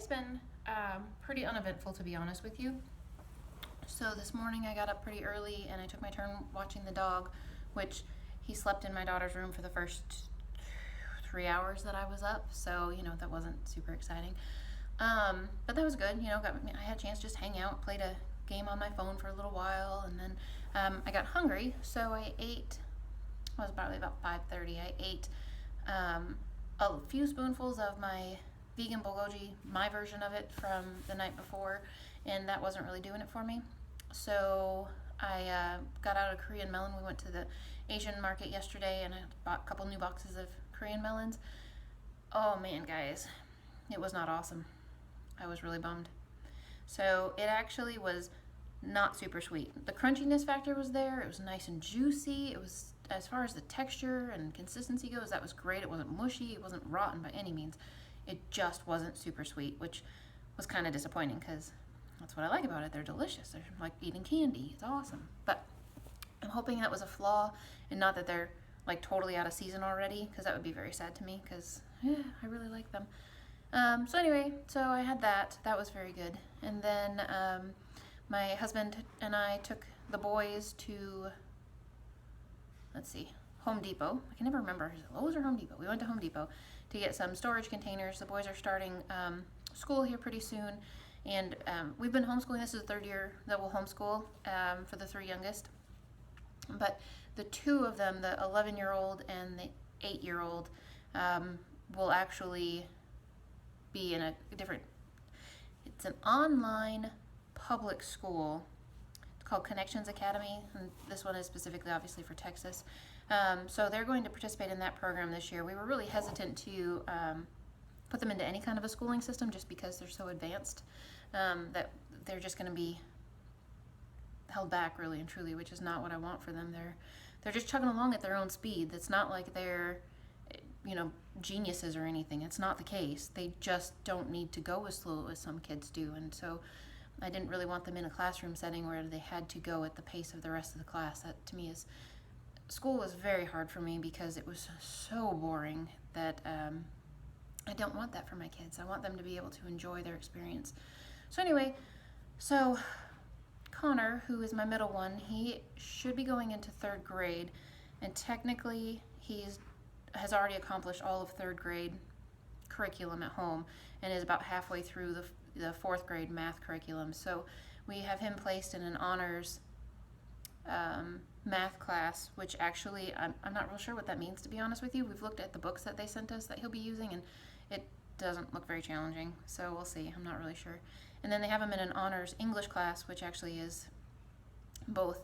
day's been pretty uneventful, to be honest with you. So this morning I got up pretty early and I took my turn watching the dog, which he slept in my daughter's room for the first 3 hours that I was up. So, that wasn't super exciting. But that was good. I had a chance to just hang out, played a game on my phone for a little while, and then I got hungry, so I ate. It was probably about 5:30. I ate a few spoonfuls of my vegan bulgogi, my version of it from the night before, and that wasn't really doing it for me. So I got out a Korean melon. We went to the Asian market yesterday and I bought a couple new boxes of Korean melons. Oh man, guys, it was not awesome. I was really bummed. So it actually was not super sweet. The crunchiness factor was there. It was nice and juicy. It was, as far as the texture and consistency goes, that was great. It wasn't mushy. It wasn't rotten by any means. It just wasn't super sweet, which was kind of disappointing because that's what I like about it. They're delicious. They're like eating candy. It's awesome. But I'm hoping that was a flaw and not that they're like totally out of season already, because that would be very sad to me because I really like them. So anyway, so I had that. That was very good. And then my husband and I took the boys to, let's see, Home Depot. I can never remember, is it Lowe's or Home Depot? We went to Home Depot to get some storage containers. The boys are starting school here pretty soon, and we've been homeschooling. This is the third year that we'll homeschool for the three youngest. But the two of them, the 11-year-old and the 8-year-old, will actually be in a different, it's an online public school. It's called Connections Academy, and this one is specifically obviously for Texas. So they're going to participate in that program this year. We were really hesitant to put them into any kind of a schooling system just because they're so advanced that they're just going to be held back really and truly, which is not what I want for them. They're just chugging along at their own speed. It's not like they're geniuses or anything. It's not the case. They just don't need to go as slow as some kids do. And so I didn't really want them in a classroom setting where they had to go at the pace of the rest of the class. That to me is, school was very hard for me because it was so boring that I don't want that for my kids. I want them to be able to enjoy their experience. So anyway, so Connor, who is my middle one, he should be going into third grade, and technically has already accomplished all of third grade curriculum at home and is about halfway through the fourth grade math curriculum. So we have him placed in an honors math class, which actually I'm not real sure what that means, to be honest with you. We've looked at the books that they sent us that he'll be using, and it doesn't look very challenging, so we'll see. I'm not really sure. And then they have him in an honors English class, which actually is both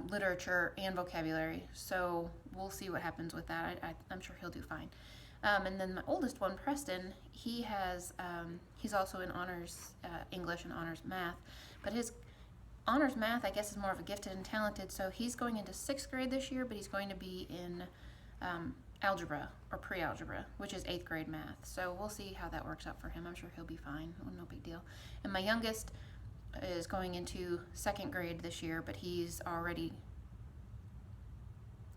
literature and vocabulary, so we'll see what happens with that. I'm sure he'll do fine. And then my oldest one, Preston, he's also in honors English and honors math, but his honors math, I guess, is more of a gifted and talented, so he's going into 6th grade this year, but he's going to be in algebra or pre-algebra, which is 8th grade math. So we'll see how that works out for him. I'm sure he'll be fine. No big deal. And my youngest is going into 2nd grade this year, but he's already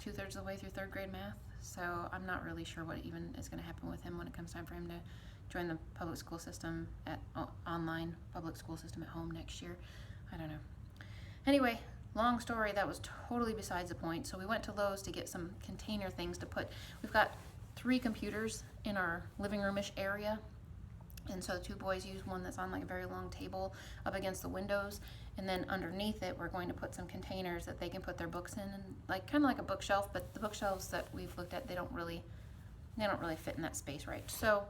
2/3 of the way through 3rd grade math. So I'm not really sure what even is going to happen with him when it comes time for him to join the public school system online public school system at home next year. I don't know. Anyway, long story, that was totally besides the point. So we went to Lowe's to get some container things to put. We've got 3 computers in our living roomish area, and so the 2 boys use one that's on like a very long table up against the windows, and then underneath it we're going to put some containers that they can put their books in, and like kind of like a bookshelf, but the bookshelves that we've looked at, they don't really fit in that space right. So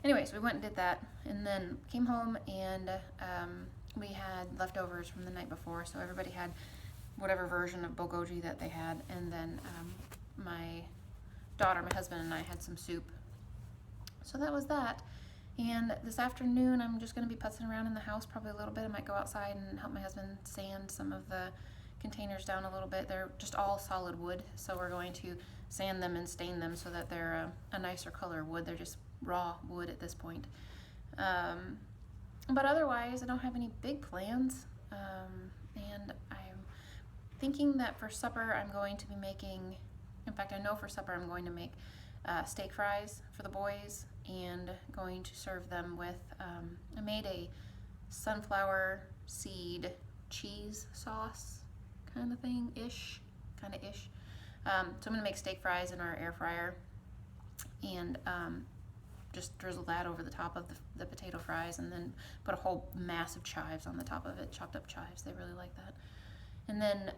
anyways, we went and did that, and then came home, and we had leftovers from the night before, so everybody had whatever version of bulgogi that they had, and then my daughter, my husband, and I had some soup. So that was that. And this afternoon I'm just going to be putzing around in the house probably a little bit. I might go outside and help my husband sand some of the containers down a little bit. They're just all solid wood, so we're going to sand them and stain them so that they're a nicer color wood. They're just raw wood at this point. But otherwise I don't have any big plans, and I'm thinking that for supper I'm going to be making, in fact I know for supper I'm going to make steak fries for the boys, and going to serve them with, I made a sunflower seed cheese sauce kind of thing-ish, So I'm going to make steak fries in our air fryer, and just drizzle that over the top of the potato fries, and then put a whole mass of chives on the top of it, chopped up chives. They really like that. And then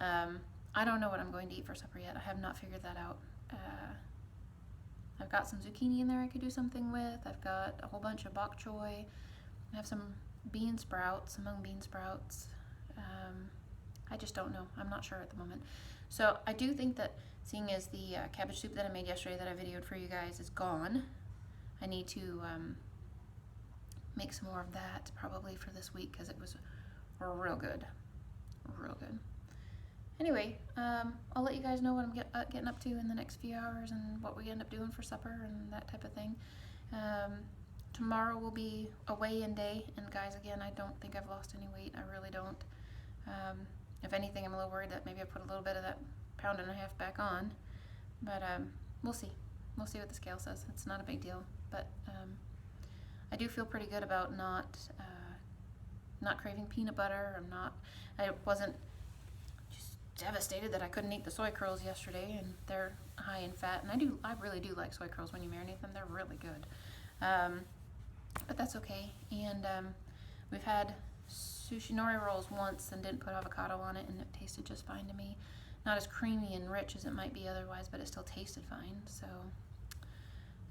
I don't know what I'm going to eat for supper yet. I have not figured that out. I've got some zucchini in there I could do something with. I've got a whole bunch of bok choy. I have some bean sprouts, some mung bean sprouts. I just don't know. I'm not sure at the moment. So I do think that, seeing as the cabbage soup that I made yesterday that I videoed for you guys is gone, I need to make some more of that probably for this week, because it was real good. Real good. Anyway, I'll let you guys know what I'm getting up to in the next few hours, and what we end up doing for supper and that type of thing. Tomorrow will be a weigh-in day, and guys, again, I don't think I've lost any weight. I really don't. If anything, I'm a little worried that maybe I put a little bit of that 1.5 pounds back on, but we'll see. We'll see what the scale says. It's not a big deal, but I do feel pretty good about not craving peanut butter. I wasn't just devastated that I couldn't eat the soy curls yesterday, and they're high in fat, and I really do like soy curls when you marinate them. They're really good. But that's okay. And we've had sushi nori rolls once and didn't put avocado on it, and it tasted just fine to me. Not as creamy and rich as it might be otherwise, but it still tasted fine. So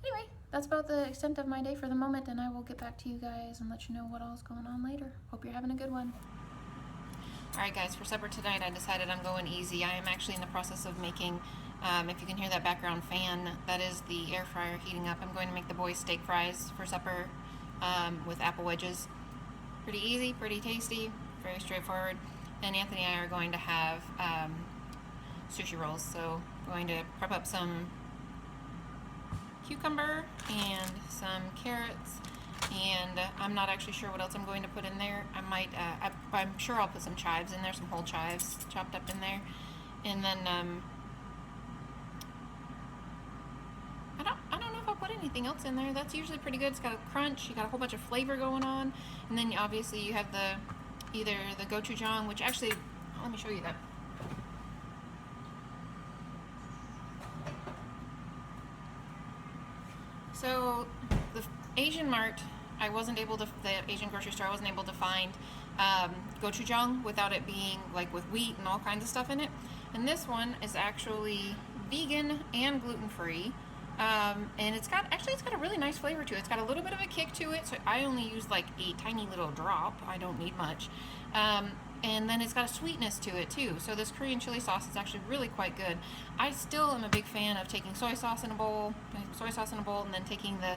anyway, that's about the extent of my day for the moment, and I will get back to you guys and let you know what all is going on later. Hope you're having a good one. Alright guys, for supper tonight I decided I'm going easy. I am actually in the process of making, if you can hear that background fan, that is the air fryer heating up. I'm going to make the boys steak fries for supper with apple wedges. Pretty easy, pretty tasty, very straightforward. And Anthony and I are going to have sushi rolls. So I'm going to prep up some cucumber and some carrots, and I'm not actually sure what else I'm going to put in there. I might, I'm sure I'll put some chives in there, some whole chives chopped up in there. And then I don't know if I'll put anything else in there. That's usually pretty good. It's got a crunch, you got a whole bunch of flavor going on, and then obviously you have either the gochujang, which actually, let me show you that. So the Asian Mart, the Asian grocery store, I wasn't able to find gochujang without it being like with wheat and all kinds of stuff in it. And this one is actually vegan and gluten-free. And it's got a really nice flavor to it. It's got a little bit of a kick to it, so I only use like a tiny little drop. I don't need much. And then it's got a sweetness to it too. So this Korean chili sauce is actually really quite good. I still am a big fan of taking soy sauce in a bowl, and then taking the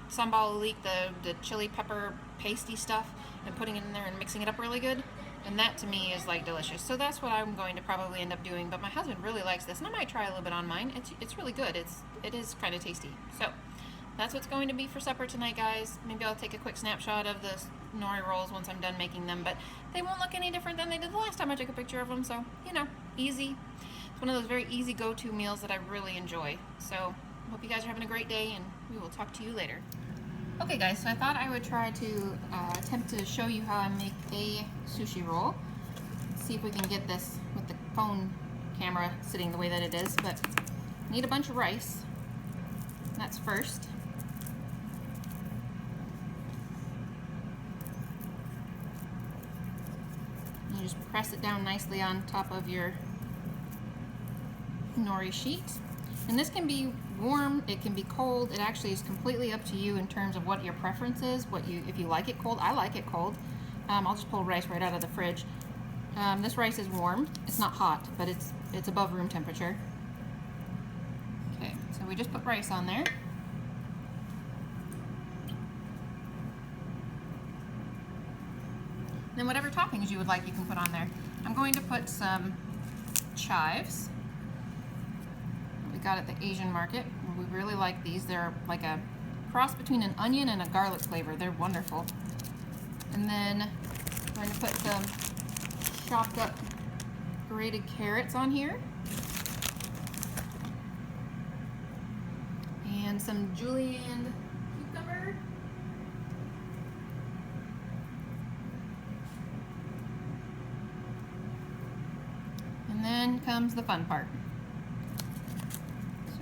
sambal leek, the chili pepper pasty stuff, and putting it in there and mixing it up really good. And that to me is like delicious. So that's what I'm going to probably end up doing. But my husband really likes this, and I might try a little bit on mine. It's really good. It is kind of tasty. So that's what's going to be for supper tonight, guys. Maybe I'll take a quick snapshot of the nori rolls once I'm done making them, but they won't look any different than they did the last time I took a picture of them. So, you know, easy. It's one of those very easy go-to meals that I really enjoy. So hope you guys are having a great day, and we will talk to you later. Okay guys, so I thought I would try to attempt to show you how I make a sushi roll. See if we can get this with the phone camera sitting the way that it is, but I need a bunch of rice. That's first. You just press it down nicely on top of your nori sheet. And this can be warm, it can be cold. It actually is completely up to you in terms of what your preference is, if you like it cold. I like it cold. I'll just pull rice right out of the fridge. This rice is warm. It's not hot, but it's above room temperature. Okay, so we just put rice on there. Then whatever toppings you would like, you can put on there. I'm going to put some chives. We got at the Asian market. We really like these. They're like a cross between an onion and a garlic flavor. They're wonderful. And then I'm going to put some chopped up grated carrots on here. And and some julienne cucumber. And then comes the fun part. So.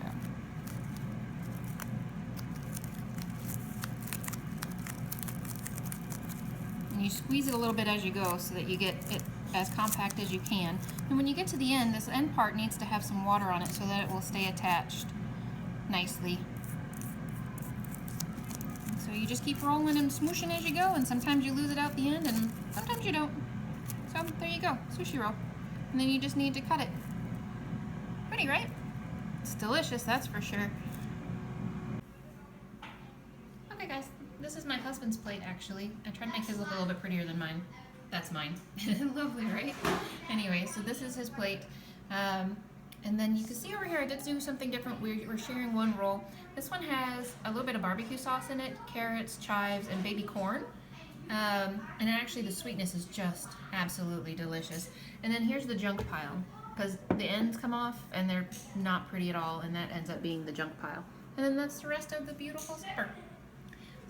And you squeeze it a little bit as you go so that you get it as compact as you can. And when you get to the end, this end part needs to have some water on it so that it will stay attached nicely. So you just keep rolling and smooshing as you go, and sometimes you lose it out the end and sometimes you don't. So there you go, sushi roll. And then you just need to cut it. Pretty, right? It's delicious, that's for sure. Okay guys, this is my husband's plate actually. I tried to make his look a little bit prettier than mine. That's mine. Lovely, right? Anyway, so this is his plate. And then you can see over here I did do something different. We're sharing one roll. This one has a little bit of barbecue sauce in it, carrots, chives, and baby corn. And actually the sweetness is just absolutely delicious. And then here's the junk pile, because the ends come off and they're not pretty at all, and that ends up being the junk pile. And then that's the rest of the beautiful supper.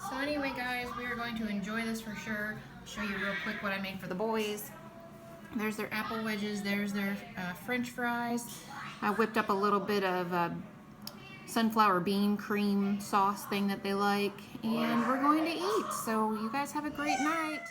So anyway guys, we are going to enjoy this for sure. I'll show you real quick what I made for the boys. There's their apple wedges, there's their French fries. I whipped up a little bit of sunflower bean cream sauce thing that they like, and we're going to eat. So you guys have a great night.